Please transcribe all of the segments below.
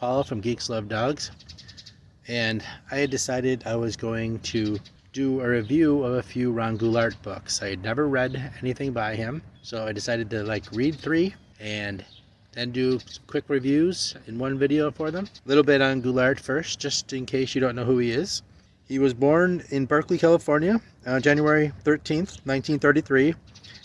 Paul from GeeksLoveDogs, and I had decided I was going to do a review of a few Ron Goulart books. I had never read anything by him, so I decided to read 3 and then do quick reviews in one video for them. A little bit on Goulart first, just in case you don't know who he is. He was born in Berkeley, California on January 13th, 1933,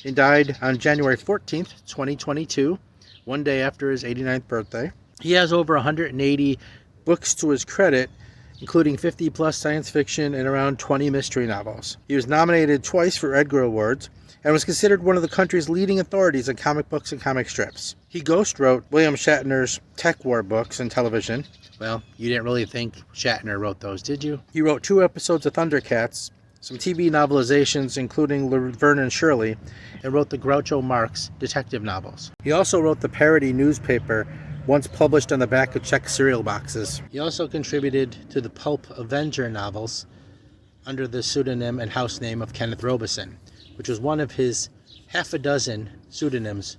and died on January 14th, 2022, one day after his 89th birthday. He has over 180 books to his credit, including 50 plus science fiction and around 20 mystery novels. He was nominated twice for Edgar Awards and was considered one of the country's leading authorities on comic books and comic strips. He ghost-wrote William Shatner's Tech War books and television. Well, you didn't really think Shatner wrote those, did you? He wrote 2 episodes of Thundercats, some TV novelizations including Laverne and Shirley, and wrote the Groucho Marx detective novels. He also wrote the parody newspaper once published on the back of Czech cereal boxes. He also contributed to the pulp Avenger novels under the pseudonym and house name of Kenneth Robeson, which was one of his half a dozen pseudonyms,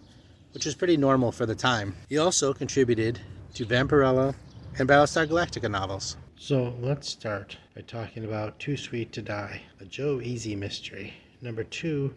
which was pretty normal for the time. He also contributed to Vampirella and Battlestar Galactica novels. So let's start by talking about Too Sweet to Die, a Joe Easy mystery, number 2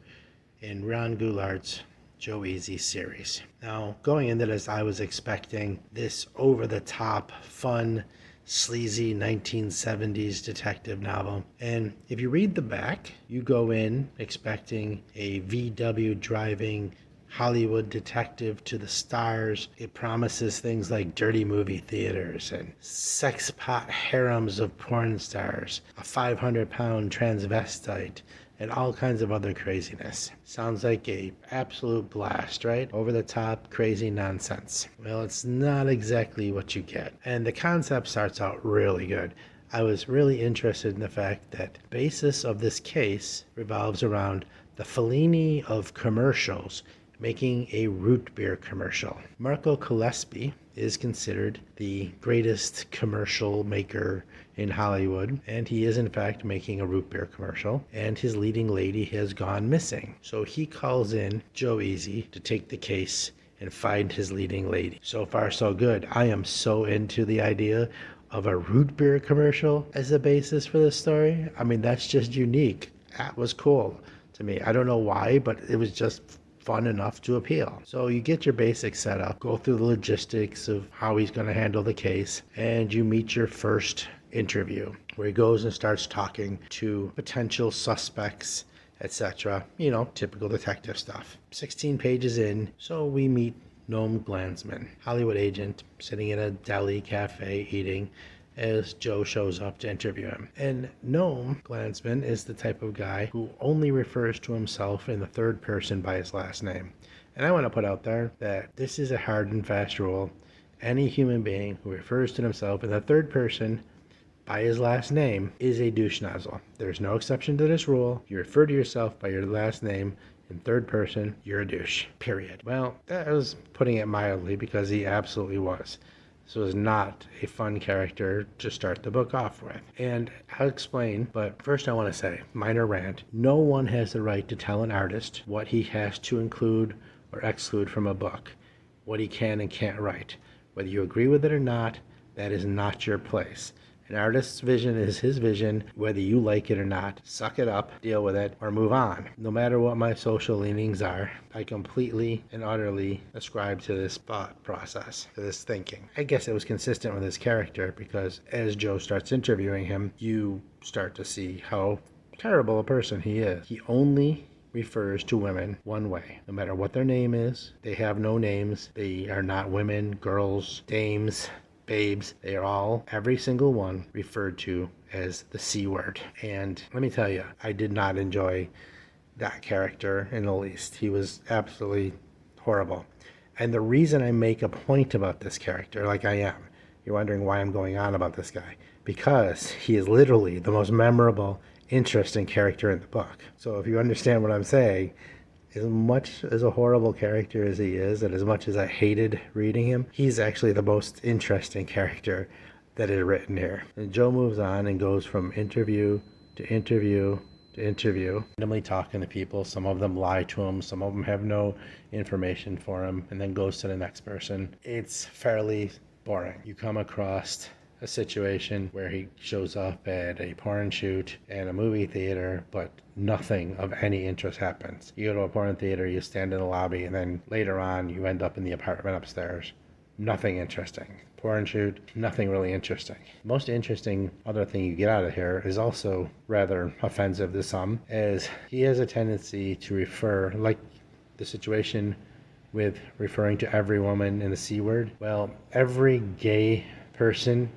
in Ron Goulart's Joe Easy series. Now, going into this, I was expecting this over-the-top, fun, sleazy 1970s detective novel. And if you read the back, you go in expecting a VW driving Hollywood detective to the stars. It promises things like dirty movie theaters and sex pot harems of porn stars, a 500-pound transvestite, and all kinds of other craziness. Sounds like a absolute blast, right? Over the top, crazy nonsense. Well, it's not exactly what you get. And the concept starts out really good. I was really interested in the fact that the basis of this case revolves around the Fellini of commercials making a root beer commercial. Marco Gillespie is considered the greatest commercial maker in Hollywood, and he is in fact making a root beer commercial, and his leading lady has gone missing. So he calls in Joe Easy to take the case and find his leading lady. So far so good. I am so into the idea of a root beer commercial as a basis for this story. I mean, that's just unique. That was cool to me. I don't know why, but it was just fun enough to appeal. So you get your basic setup, go through the logistics of how he's going to handle the case, and you meet your first interview where he goes and starts talking to potential suspects, etc. You know, typical detective stuff. 16 pages in, so we meet Noam Glanzman, Hollywood agent, sitting in a deli cafe eating as Joe shows up to interview him. And Noam Glanzman is the type of guy who only refers to himself in the third person by his last name. And I want to put out there that this is a hard and fast rule. Any human being who refers to himself in the third person by his last name is a douche nozzle. There's no exception to this rule. If you refer to yourself by your last name in third person, you're a douche, period. Well, that was putting it mildly, because he absolutely was. This was not a fun character to start the book off with. And I'll explain, but first I want to say, minor rant, no one has the right to tell an artist what he has to include or exclude from a book, what he can and can't write. Whether you agree with it or not, that is not your place. An artist's vision is his vision, whether you like it or not. Suck it up, deal with it, or move on. No matter what my social leanings are, I completely and utterly ascribe to this thought process, to this thinking. I guess it was consistent with his character, because as Joe starts interviewing him, you start to see how terrible a person he is. He only refers to women one way, no matter what their name is. They have no names. They are not women, girls, dames, babes. They are all, every single one, referred to as the C word. And let me tell you, I did not enjoy that character in the least. He was absolutely horrible. And the reason I make a point about this character, like I am, you're wondering why I'm going on about this guy, because he is literally the most memorable, interesting character in the book. So if you understand what I'm saying, as much as a horrible character as he is, and as much as I hated reading him, he's actually the most interesting character that is written here. And Joe moves on and goes from interview to interview to interview, randomly talking to people. Some of them lie to him, some of them have no information for him, and then goes to the next person. It's fairly boring. You come across a situation where he shows up at a porn shoot and a movie theater, but nothing of any interest happens. You go to a porn theater, you stand in the lobby, and then later on you end up in the apartment upstairs. Nothing interesting. Porn shoot, nothing really interesting. Most interesting other thing you get out of here is also rather offensive to some, as he has a tendency to refer, like the situation with referring to every woman in the C word. Well, every gay person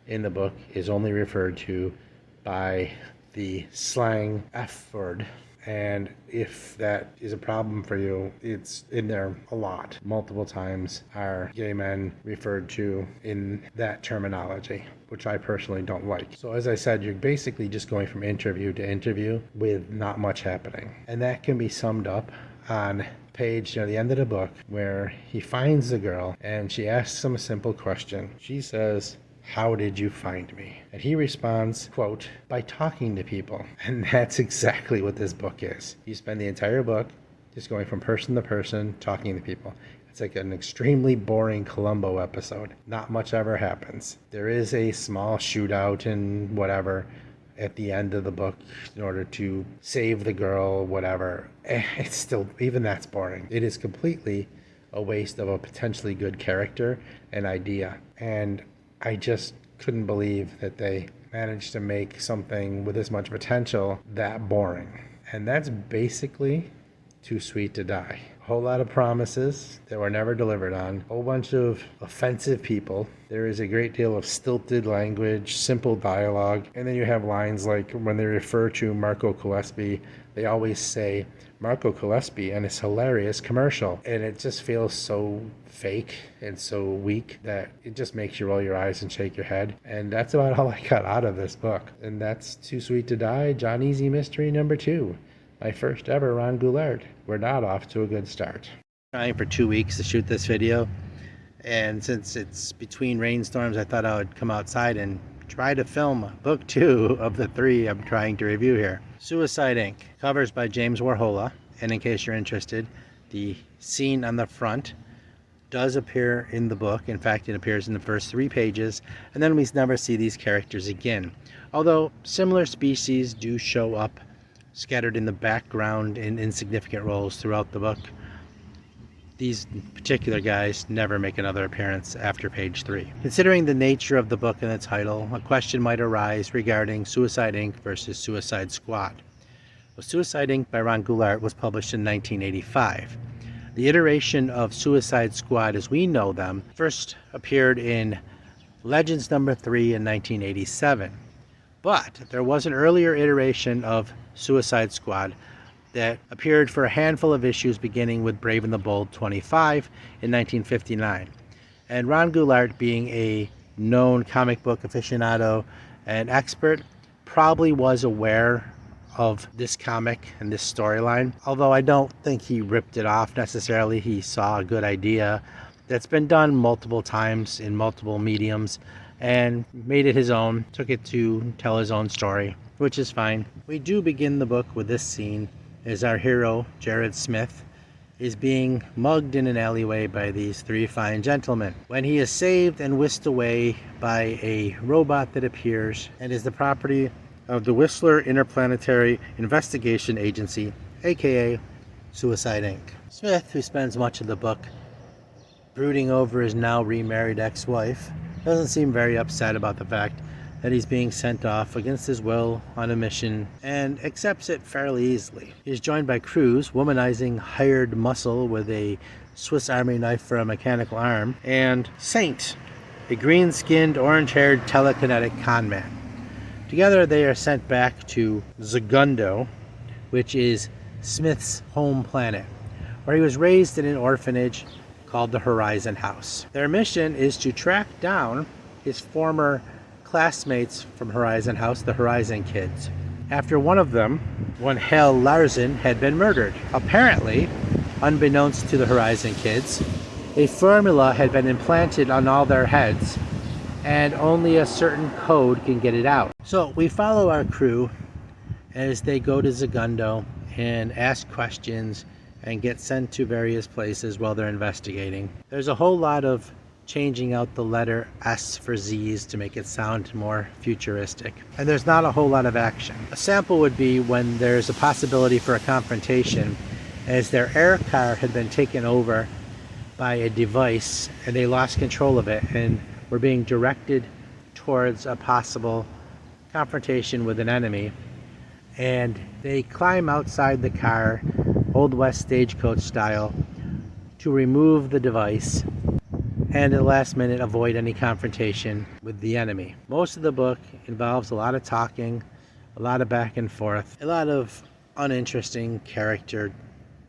in the book is only referred to by the slang F word. And if that is a problem for you, it's in there a lot. Multiple times are gay men referred to in that terminology, which I personally don't like. So as I said, you're basically just going from interview to interview with not much happening. And that can be summed up on page near the end of the book, where he finds the girl and she asks him a simple question. She says, "How did you find me?" And he responds, quote, "By talking to people." And that's exactly what this book is. You spend the entire book just going from person to person, talking to people. It's like an extremely boring Columbo episode. Not much ever happens. There is a small shootout and whatever at the end of the book in order to save the girl, whatever. It's still, even that's boring. It is completely a waste of a potentially good character and idea. And I just couldn't believe that they managed to make something with this much potential that boring. And that's basically Too Sweet to Die. A whole lot of promises that were never delivered on. A whole bunch of offensive people. There is a great deal of stilted language, simple dialogue. And then you have lines like when they refer to Marco Gillespie, they always say Marco Gillespie and his hilarious commercial. And it just feels so fake and so weak that it just makes you roll your eyes and shake your head. And that's about all I got out of this book. And that's Too Sweet to Die, John Easy Mystery number 2. My first ever Ron Goulart. We're not off to a good start. Trying for 2 weeks to shoot this video, and since it's between rainstorms, I thought I would come outside and try to film book 2 of the 3 I'm trying to review here. Suicide Inc. Covers by James Warhola, and in case you're interested, the scene on the front does appear in the book. In fact, it appears in the first 3 pages, and then we never see these characters again. Although similar species do show up scattered in the background in insignificant roles throughout the book, these particular guys never make another appearance after page 3. Considering the nature of the book and the title, a question might arise regarding Suicide Inc. versus Suicide Squad. Well, Suicide Inc. by Ron Goulart was published in 1985. The iteration of Suicide Squad as we know them first appeared in Legends number 3 in 1987. But there was an earlier iteration of Suicide Squad that appeared for a handful of issues beginning with Brave and the Bold 25 in 1959. And Ron Goulart, being a known comic book aficionado and expert, probably was aware of this comic and this storyline. Although I don't think he ripped it off necessarily. He saw a good idea that's been done multiple times in multiple mediums and made it his own, took it to tell his own story, which is fine. We do begin the book with this scene as our hero, Jared Smith, is being mugged in an alleyway by these 3 fine gentlemen, when he is saved and whisked away by a robot that appears and is the property of the Whistler Interplanetary Investigation Agency, aka Suicide Inc. Smith, who spends much of the book brooding over his now remarried ex-wife, doesn't seem very upset about the fact that he's being sent off against his will on a mission, and accepts it fairly easily. He's joined by Cruz, womanizing hired muscle with a Swiss Army knife for a mechanical arm, and Saint, a green-skinned, orange-haired telekinetic conman. Together they are sent back to Segundo, which is Smith's home planet, where he was raised in an orphanage called the Horizon House. Their mission is to track down his former classmates from Horizon House, the Horizon Kids, after one of them, one Hal Larsen, had been murdered. Apparently, unbeknownst to the Horizon Kids, a formula had been implanted on all their heads, and only a certain code can get it out. So we follow our crew as they go to Segundo and ask questions and get sent to various places while they're investigating. There's a whole lot of changing out the letter S for Z's to make it sound more futuristic. And there's not a whole lot of action. A sample would be when there's a possibility for a confrontation, as their air car had been taken over by a device and they lost control of it and were being directed towards a possible confrontation with an enemy. And they climb outside the car, Old West stagecoach style, to remove the device and at the last minute avoid any confrontation with the enemy. Most of the book involves a lot of talking, a lot of back and forth, a lot of uninteresting character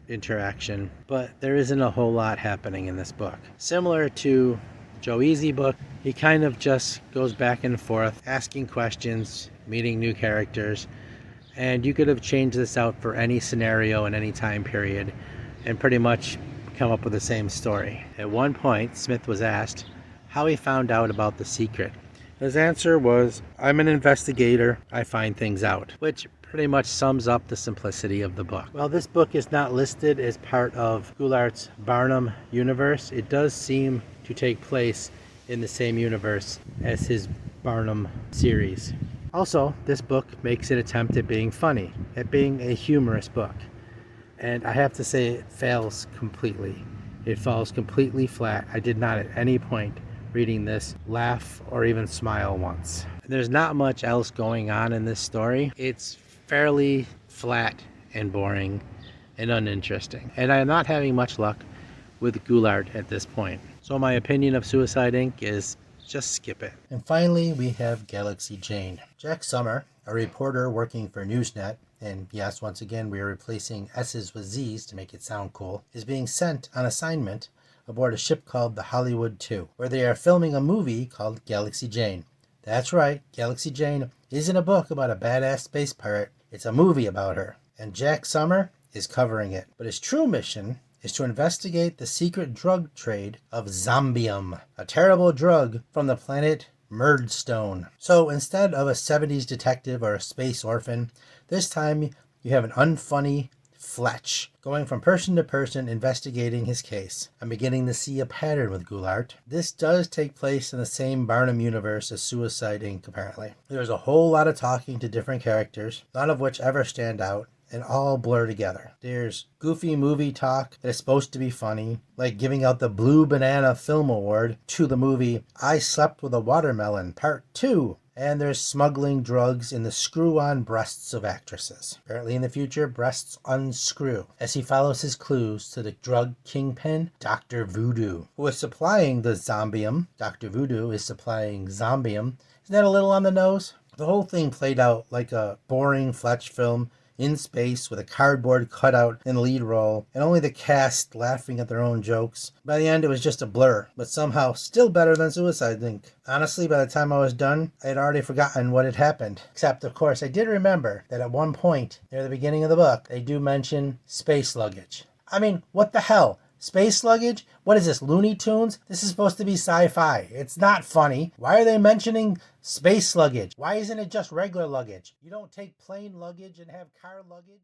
interaction, but there isn't a whole lot happening in this book. Similar to Joe Easy book, he kind of just goes back and forth, asking questions, meeting new characters, and you could have changed this out for any scenario in any time period and pretty much come up with the same story. At one point, Smith was asked how he found out about the secret. His answer was, "I'm an investigator, I find things out," which pretty much sums up the simplicity of the book. While this book is not listed as part of Goulart's Barnum universe, it does seem to take place in the same universe as his Barnum series. Also, this book makes an attempt at being funny, at being a humorous book. And I have to say it fails completely. It falls completely flat. I did not at any point reading this laugh or even smile once. There's not much else going on in this story. It's fairly flat and boring and uninteresting. And I am not having much luck with Goulart at this point. So my opinion of Suicide Inc. is just skip it. And finally, we have Galaxy Jane. Jack Summer, a reporter working for Newsnet, and yes, once again, we are replacing S's with Z's to make it sound cool, is being sent on assignment aboard a ship called the Hollywood 2, where they are filming a movie called Galaxy Jane. That's right, Galaxy Jane isn't a book about a badass space pirate, it's a movie about her. And Jack Summer is covering it. But his true mission is to investigate the secret drug trade of zombium, a terrible drug from the planet Murdstone. So instead of a 70s detective or a space orphan, this time you have an unfunny Fletch going from person to person investigating his case. I'm beginning to see a pattern with Goulart. This does take place in the same Barnum universe as Suicide Inc. apparently. There's a whole lot of talking to different characters, none of which ever stand out, and all blur together. There's goofy movie talk that is supposed to be funny, like giving out the Blue Banana Film Award to the movie I Slept with a Watermelon Part 2. And there's smuggling drugs in the screw-on breasts of actresses. Apparently in the future, breasts unscrew, as he follows his clues to the drug kingpin, Dr. Voodoo, who is supplying the zombium. Dr. Voodoo is supplying zombium. Isn't that a little on the nose? The whole thing played out like a boring Fletch film in space with a cardboard cutout in the lead role and only the cast laughing at their own jokes. By the end, it was just a blur, but somehow still better than Suicide Inc. Honestly, by the time I was done, I had already forgotten what had happened. Except, of course, I did remember that at one point near the beginning of the book, they do mention space luggage. I mean, what the hell? Space luggage? What is this, Looney Tunes? This is supposed to be sci-fi. It's not funny. Why are they mentioning space luggage? Why isn't it just regular luggage? You don't take plane luggage and have car luggage?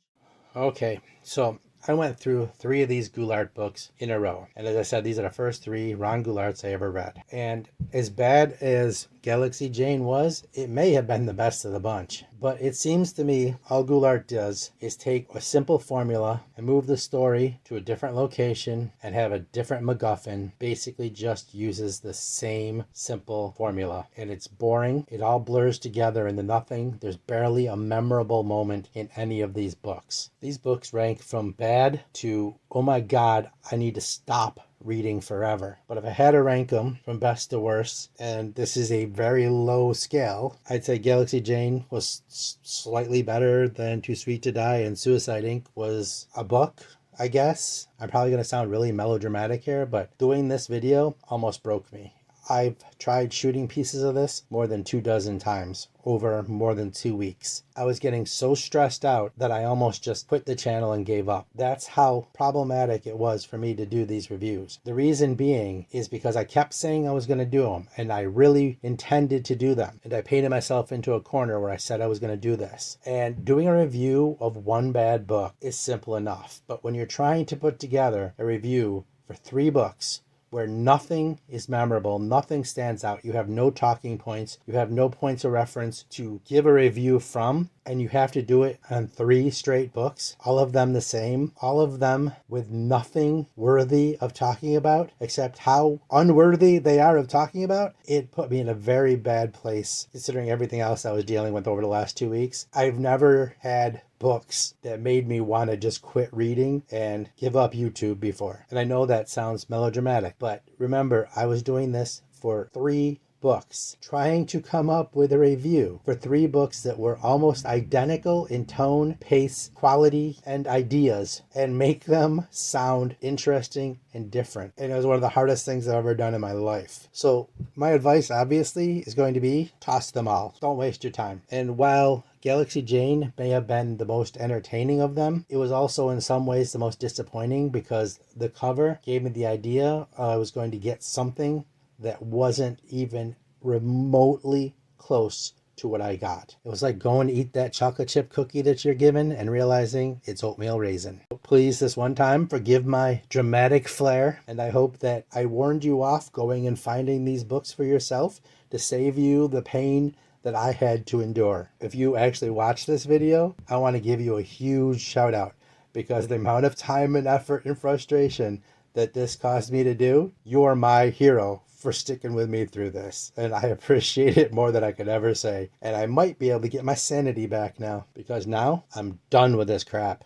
Okay, so I went through 3 of these Goulart books in a row. And as I said, these are the first 3 Ron Goularts I ever read. And as bad as Galaxy Jane was, it may have been the best of the bunch. But it seems to me all Goulart does is take a simple formula and move the story to a different location and have a different MacGuffin. Basically just uses the same simple formula. And it's boring. It all blurs together into nothing. There's barely a memorable moment in any of these books. These books rank from bad to, oh my God, I need to stop reading forever. But if I had to rank them from best to worst, and this is a very low scale, I'd say Galaxy Jane was slightly better than Too Sweet to Die, and Suicide Inc. was a book, I guess. I'm probably going to sound really melodramatic here, but doing this video almost broke me. I've tried shooting pieces of this more than 24 times over more than 2 weeks. I was getting so stressed out that I almost just quit the channel and gave up. That's how problematic it was for me to do these reviews. The reason being is because I kept saying I was going to do them, and I really intended to do them. And I painted myself into a corner where I said I was going to do this. And doing a review of one bad book is simple enough. But when you're trying to put together a review for 3 books, where nothing is memorable, nothing stands out. You have no talking points, you have no points of reference to give a review from, and you have to do it on 3 straight books, all of them the same, all of them with nothing worthy of talking about except how unworthy they are of talking about. It put me in a very bad place considering everything else I was dealing with over the last 2 weeks. I've never had books that made me want to just quit reading and give up YouTube before. And I know that sounds melodramatic, but remember, I was doing this for 3 books, trying to come up with a review for 3 books that were almost identical in tone, pace, quality, and ideas, and make them sound interesting and different. And it was one of the hardest things I've ever done in my life. So my advice, obviously, is going to be toss them all. Don't waste your time. And while Galaxy Jane may have been the most entertaining of them, it was also in some ways the most disappointing because the cover gave me the idea I was going to get something that wasn't even remotely close to what I got. It was like going to eat that chocolate chip cookie that you're given and realizing it's oatmeal raisin. Please, this one time, forgive my dramatic flair, and I hope that I warned you off going and finding these books for yourself to save you the pain that I had to endure. If you actually watch this video, I want to give you a huge shout out because the amount of time and effort and frustration that this caused me to do, you're my hero for sticking with me through this. And I appreciate it more than I could ever say. And I might be able to get my sanity back now because now I'm done with this crap.